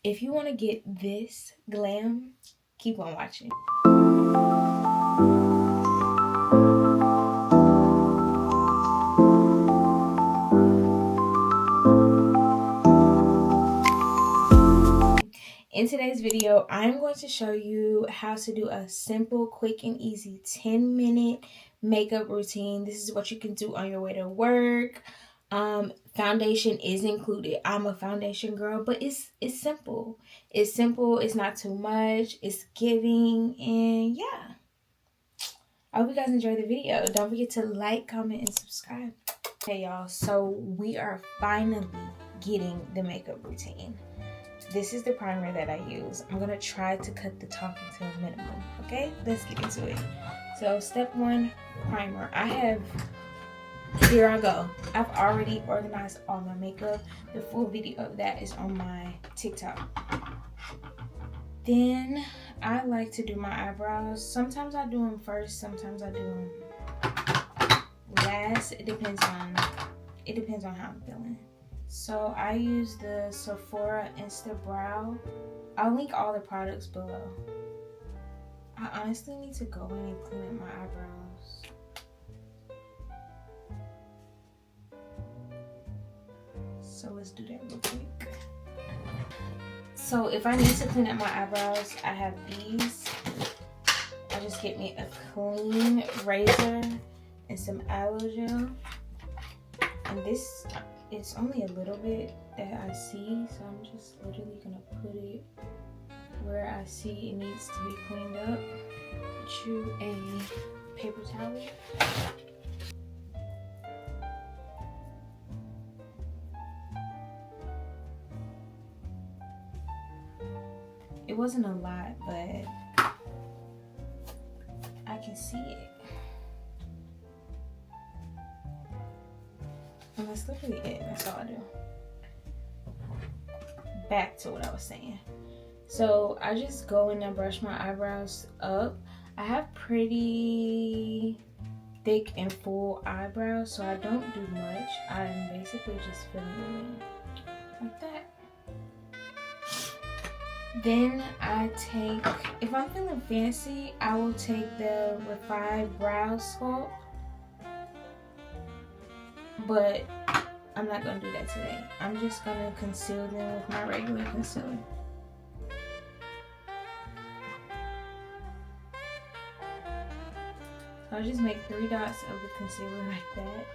If you want to get this glam, keep on watching. In today's video, I'm going to show you how to do a simple, quick, and easy 10-minute makeup routine. This is what you can do on your way to work. Foundation is included. I'm a foundation girl, but it's simple. It's simple. It's not too much. It's giving, and yeah. I hope you guys enjoy the video. Don't forget to like, comment, and subscribe. Hey y'all, so we are finally getting the makeup routine. This is the primer that I use. I'm gonna try to cut the talking to a minimum, okay? Let's get into it. So step 1, primer. Here I go. I've already organized all my makeup. The full video of that is on my TikTok. Then I like to do my eyebrows. Sometimes I do them first, sometimes I do them last. It depends on how I'm feeling. So I use the Sephora Insta Brow. I'll link all the products below. I honestly need to go in and clean up my eyebrows. So let's do that real quick. So if I need to clean up my eyebrows, I have these. I just get me a clean razor and some aloe gel. And this, it's only a little bit that I see, so I'm just literally gonna put it where I see it needs to be cleaned up. Get you a paper towel. It wasn't a lot, but I can see it. And that's literally it. That's all I do. Back to what I was saying. So I just go in and brush my eyebrows up. I have pretty thick and full eyebrows, so I don't do much. I'm basically just filling them in like that. Then I take, if I'm feeling fancy, I will take the Refined Brow Sculpt. But I'm not going to do that today. I'm just going to conceal them with my regular concealer. So I'll just make 3 dots of the concealer like that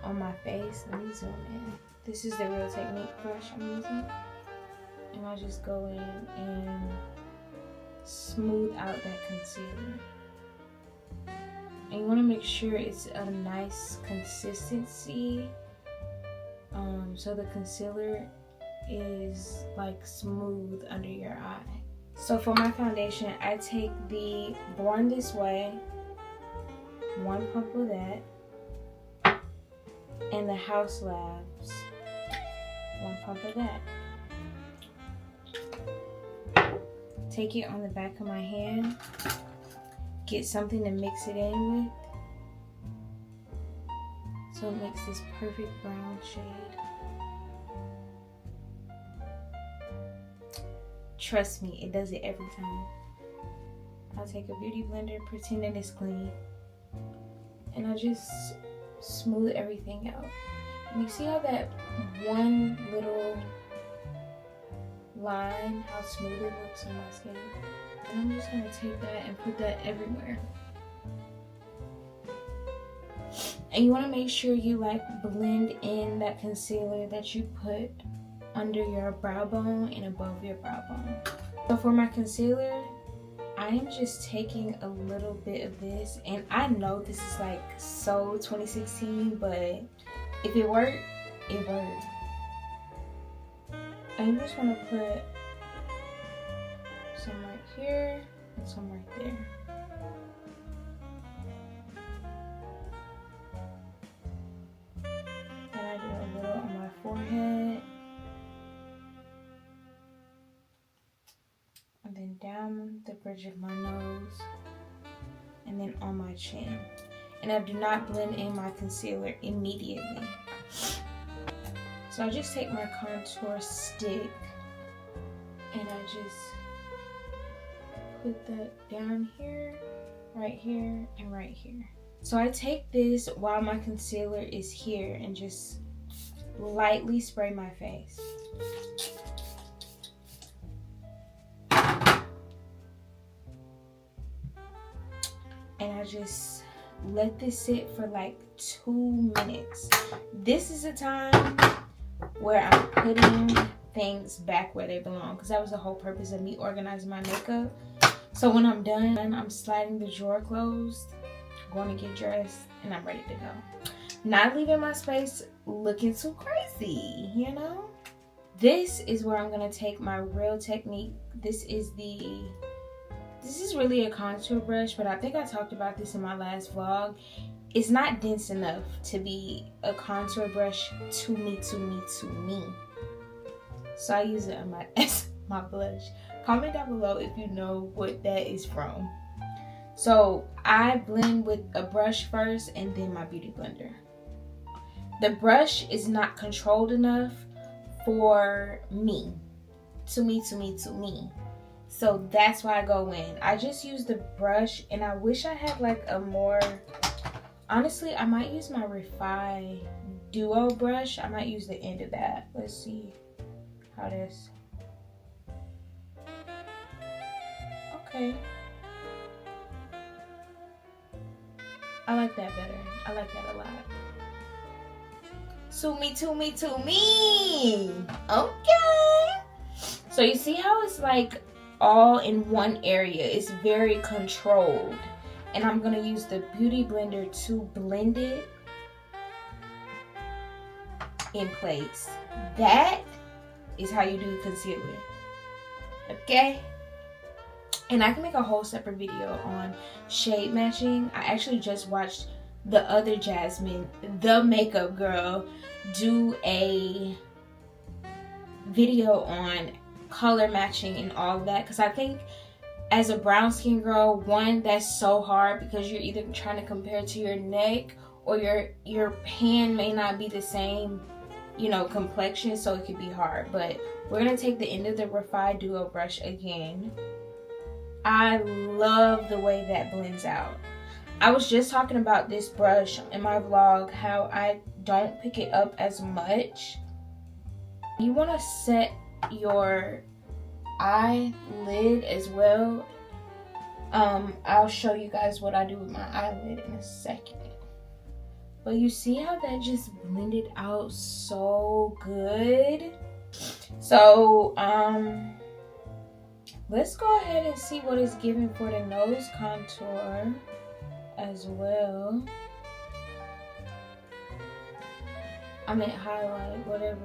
on my face. Let me zoom in. This is the Real Technique brush I'm using. And I'll just go in and smooth out that concealer. And you want to make sure it's a nice consistency, so the concealer is like smooth under your eye. So for my foundation, I take the Born This Way, 1 pump of that, and the House Labs, 1 pump of that. Take it on the back of my hand. Get something to mix it in with, so it makes this perfect brown shade. Trust me, it does it every time. I'll take a beauty blender, pretending it's clean, and I just smooth everything out. And you see how that one little line, how smooth it looks on my skin? And I'm just gonna take that and put that everywhere. And you wanna make sure you like blend in that concealer that you put under your brow bone and above your brow bone. So for my concealer, I am just taking a little bit of this, and I know this is like so 2016, but if it worked, it worked. I'm just gonna put some right here and some right there. And I do a little on my forehead. And then down the bridge of my nose. And then on my chin. And I do not blend in my concealer immediately. So I just take my contour stick just put that down here, right here, and right here. So I take this while my concealer is here and just lightly spray my face. And I just let this sit for like 2 minutes. This is a time where I'm putting things back where they belong, because that was the whole purpose of me organizing my makeup. So when I'm done, I'm sliding the drawer closed, going to get dressed, and I'm ready to go. Not leaving my space looking too crazy, you know? This is where I'm going to take my real technique. This is really a contour brush, but I think I talked about this in my last vlog. It's not dense enough to be a contour brush to me. So I use it as my blush. Comment down below if you know what that is from. So I blend with a brush first and then my beauty blender. The brush is not controlled enough for me. To me. So that's why I go in. I just use the brush, and I wish I had like a more, honestly, I might use my Refi Duo brush. I might use the end of that. Let's see how this. Okay. I like that better. I like that a lot. To me. Okay. So you see how it's like all in one area. It's very controlled. And I'm going to use the beauty blender to blend it in place. That is how you do concealer. Okay? And I can make a whole separate video on shade matching. I actually just watched the other Jasmine, the makeup girl, do a video on color matching and all of that, because I think as a brown skin girl, one, that's so hard because you're either trying to compare to your neck or your pan may not be the same, you know, complexion, so it could be hard. But we're gonna take the end of the Refi Duo brush again. I love the way that blends out. I was just talking about this brush in my vlog, how I don't pick it up as much. You want to set your eyelid as well. I'll show you guys what I do with my eyelid in a second. But you see how that just blended out so good? So, let's go ahead and see what it's giving for the nose contour as well. I meant highlight, whatever.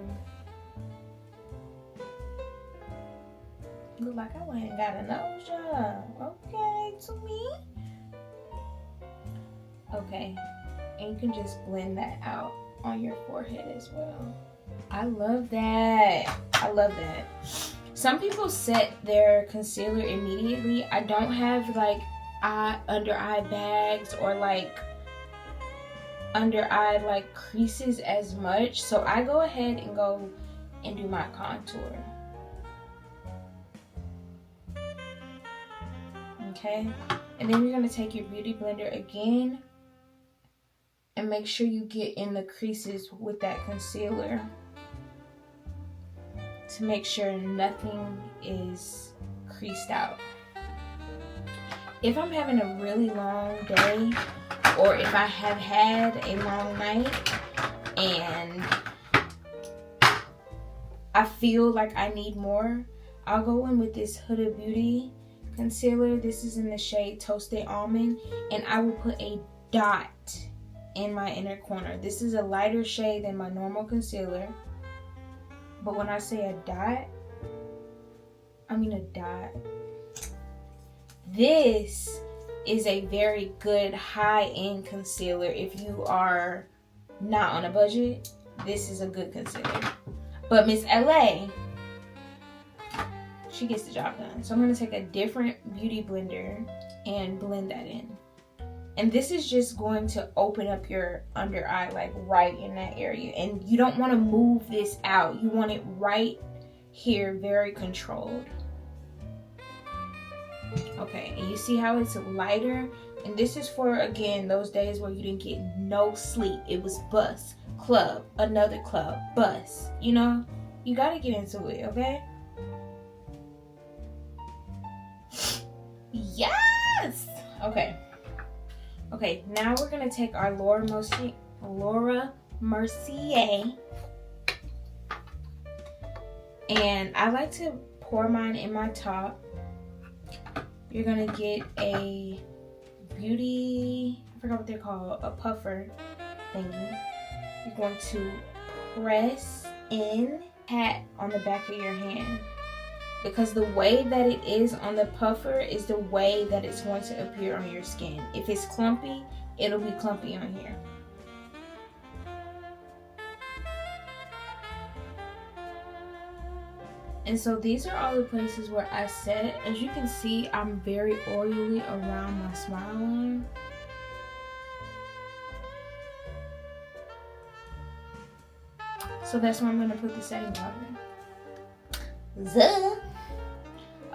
Look like I went and got a nose job. Okay, to me. Okay, and you can just blend that out on your forehead as well. I love that. I love that. Some people set their concealer immediately. I don't have like under eye bags or like under eye like creases as much, so I go ahead and go and do my contour. Okay, and then you're going to take your beauty blender again and make sure you get in the creases with that concealer to make sure nothing is creased out. If I'm having a really long day, or if I have had a long night and I feel like I need more, I'll go in with this Huda Beauty concealer. This is in the shade Toasted Almond, and I will put a dot in my inner corner. This is a lighter shade than my normal concealer, but when I say a dot, I mean a dot. This is a very good high-end concealer. If you are not on a budget, this is a good concealer. But Miss LA, she gets the job done. So I'm going to take a different beauty blender and blend that in. And this is just going to open up your under eye, like right in that area. And you don't want to move this out. You want it right here, very controlled. Okay, and you see how it's lighter? And this is for, again, those days where you didn't get no sleep. It was bus, club, another club, bus. You know, you gotta get into it, okay? Yes! Okay. Okay, now we're gonna take our Laura Mercier. And I like to pour mine in my top. You're gonna get a beauty, I forgot what they're called, a puffer thingy. You're going to press in, pat on the back of your hand. Because the way that it is on the puffer is the way that it's going to appear on your skin. If it's clumpy, it'll be clumpy on here. And so these are all the places where I set. As you can see, I'm very oily around my smile line. So that's where I'm going to put the setting powder.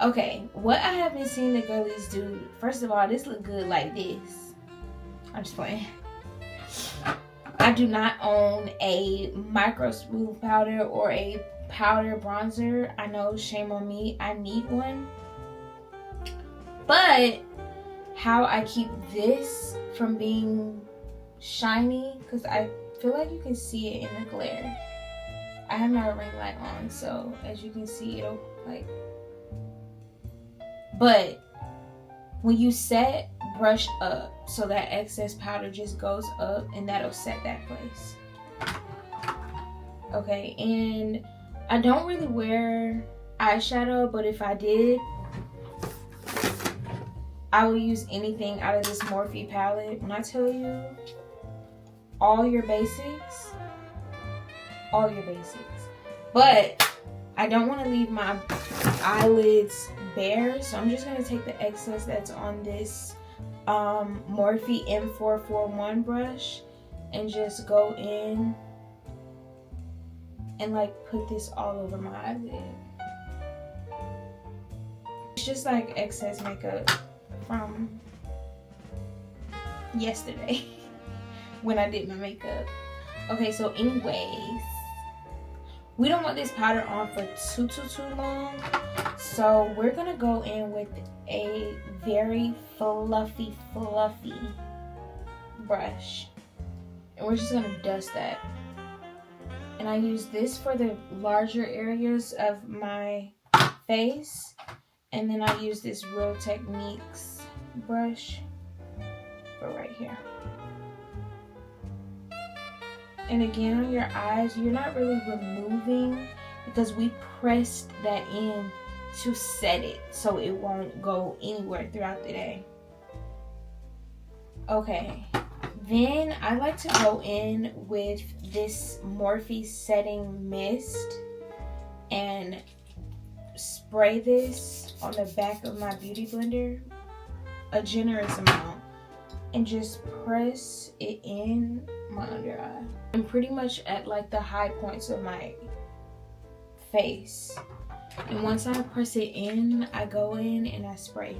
Okay, what I have been seeing the girlies do, first of all, this look good like this. I'm just playing. I do not own a micro smooth powder or a powder bronzer. I know, shame on me, I need one. But how I keep this from being shiny, because I feel like you can see it in the glare. I have my ring light on, so as you can see, it'll like. But when you set, brush up so that excess powder just goes up, and that'll set that place. Okay, and I don't really wear eyeshadow, but if I did, I will use anything out of this Morphe palette. When I tell you, all your basics. But I don't want to leave my eyelids bare, so I'm just going to take the excess that's on this Morphe M441 brush and just go in and like put this all over my eyelid. It's just like excess makeup from yesterday when I did my makeup. Okay, so anyways, we don't want this powder on for too long, so we're gonna go in with a very fluffy brush, and we're just gonna dust that. And I use this for the larger areas of my face, and then I use this Real Techniques brush for right here. And again, on your eyes, you're not really removing because we pressed that in to set it so it won't go anywhere throughout the day. Okay, then I like to go in with this Morphe setting mist and spray this on the back of my beauty blender, a generous amount, and just press it in my under eye. I'm pretty much at like the high points of my face. And once I press it in, I go in and I spray.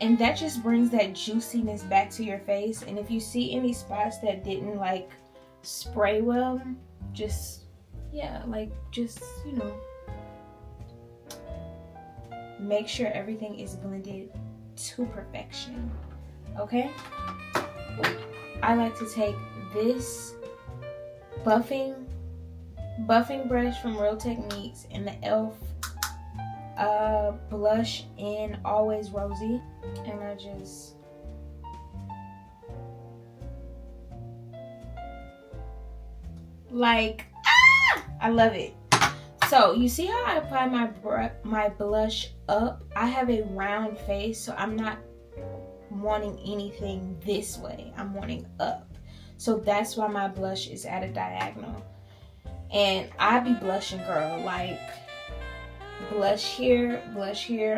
And that just brings that juiciness back to your face. And if you see any spots that didn't like spray well, just, yeah, like just, you know, make sure everything is blended to perfection. Okay? I like to take this buffing brush from Real Techniques and the e.l.f. Blush in Always Rosy, and I just like, I love it. So you see how I apply my blush up? I have a round face, so I'm not wanting anything this way. I'm wanting up. So that's why my blush is at a diagonal. And I be blushing, girl. Like, blush here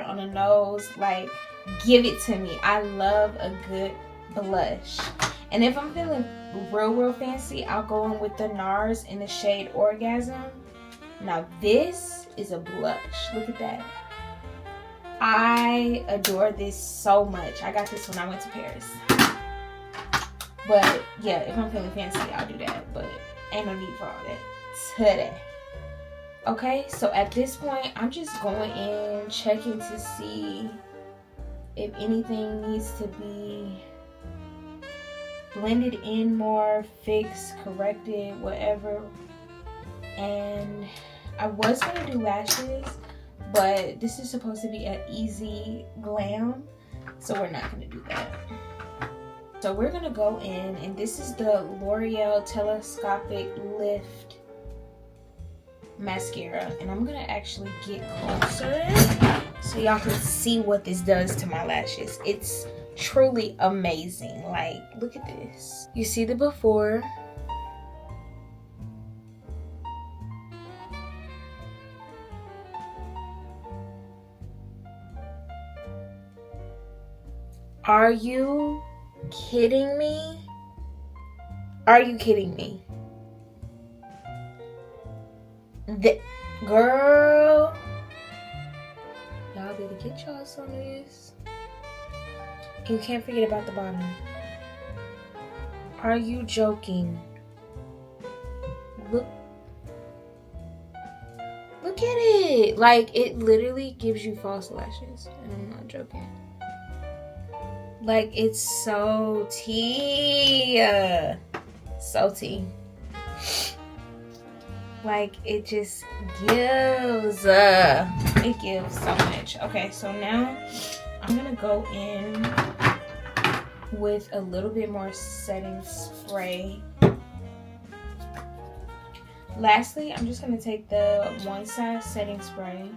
on the nose. Like, give it to me. I love a good blush. And if I'm feeling real fancy, I'll go in with the NARS in the shade Orgasm. Now this is a blush. Look at that. I adore this so much. I got this when I went to Paris. But yeah, if I'm feeling fancy, I'll do that. But ain't no need for all that today. Okay, so at this point, I'm just going in, checking to see if anything needs to be blended in more, fixed, corrected, whatever. And I was gonna do lashes, but this is supposed to be an easy glam, so we're not gonna do that. So we're gonna go in, and this is the L'Oreal Telescopic Lift mascara, and I'm gonna actually get closer so y'all can see what this does to my lashes. It's truly amazing. Like, look at this. You see the before. Are you kidding me? Are you kidding me? Girl, y'all better get y'all some of this. You can't forget about the bottom. Are you joking? Look at it. Like, it literally gives you false lashes, and I'm not joking. Like, it's so tea. So tea. Like, it just gives. It gives so much. Okay, so now I'm gonna go in with a little bit more setting spray. Lastly, I'm just gonna take the One Size setting spray.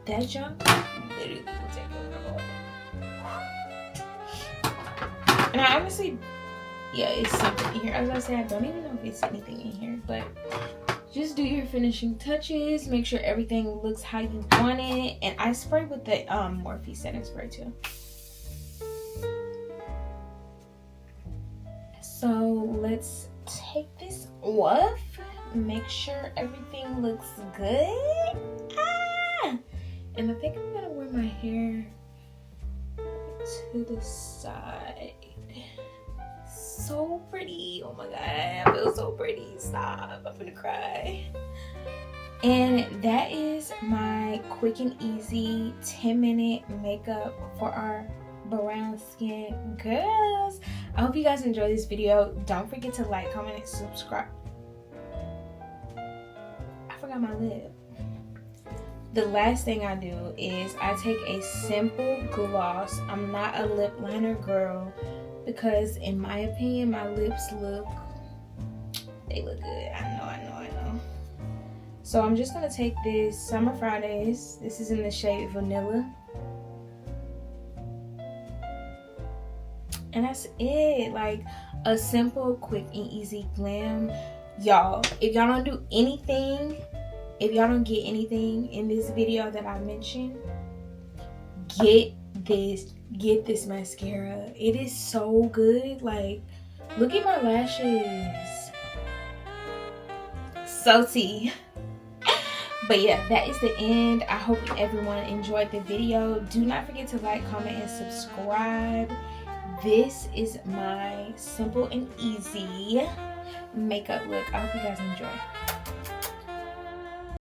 That junk literally will take over all. And I honestly, yeah, it's something in here. As I said, I don't even know if it's anything in here, but just do your finishing touches. Make sure everything looks how you want it. And I spray with the Morphe setting spray too. So let's take this off. Make sure everything looks good. And I think I'm gonna wear my hair to the side. So pretty. Oh my god, I feel so pretty. Stop, I'm gonna cry. And that is my quick and easy 10-minute makeup for our brown skin girls. I hope you guys enjoyed this video. Don't forget to like, comment, and subscribe. I forgot my lip. The last thing I do is I take a simple gloss. I'm not a lip liner girl because in my opinion, my lips look good. I know. So I'm just gonna take this Summer Fridays. This is in the shade Vanilla. And that's it. Like a simple, quick, and easy glam. Y'all, if y'all don't do anything, if y'all don't get anything in this video that I mentioned, get this mascara. It is so good. Like, look at my lashes. So tea. But yeah, that is the end. I hope everyone enjoyed the video. Do not forget to like, comment, and subscribe. This is my simple and easy makeup look. I hope you guys enjoy.